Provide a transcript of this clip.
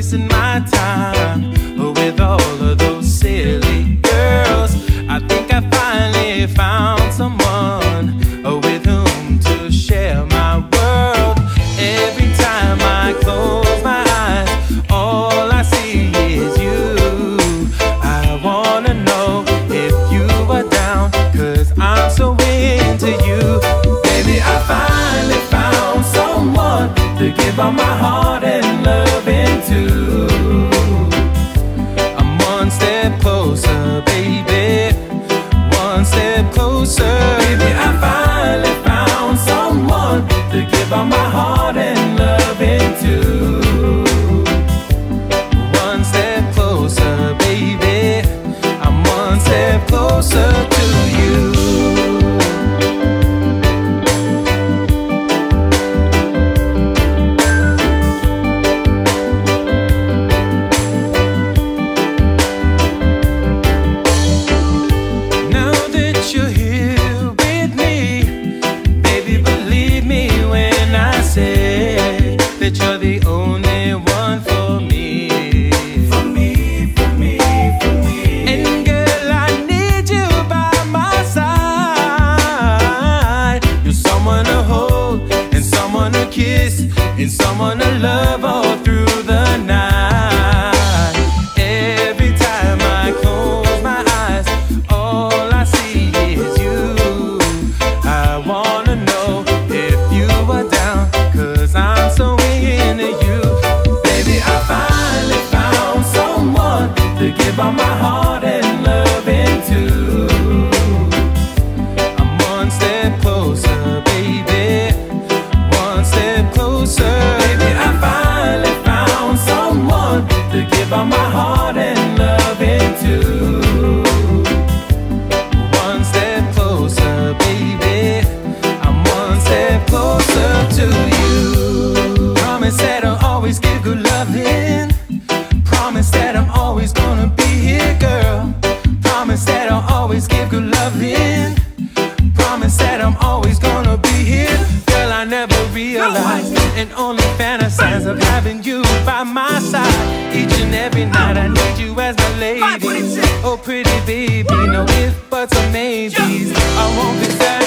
wasting my time with all of those silly girls. I think I finally found someone with whom to share my world. Every time I close my eyes, all I see is you. I wanna know if you are down, 'cause I'm so into you. Baby, I finally found someone to give all my heart and love into. I'm one step closer, baby, one step closer. Baby, I finally found someone to give all my heart and love into. One step closer, baby, I'm one step closer to you. That you're the only one for me. For me, for me, for me. And girl, I need you by my side. You're someone to hold, and someone to kiss, and someone to love all through the night. Every time I close my eyes, all I see is you. I wanna know if you are down, 'cause I'm so into you. Baby, I finally found someone to give all my heart and love into. I'm one step closer, baby, one step closer. Baby, I finally found someone to give all my heart and love into. One step closer, baby, I'm one step closer to you. Promise that I'll always give good loving. Promise that I'm always gonna be here, girl. Promise that I'll always give good loving. Promise that I'm always gonna be here. Girl, I never realized and only fantasize of having you by my side. Each and every night I need you as my lady. Oh pretty baby, no ifs, buts or maybes. I won't be sad.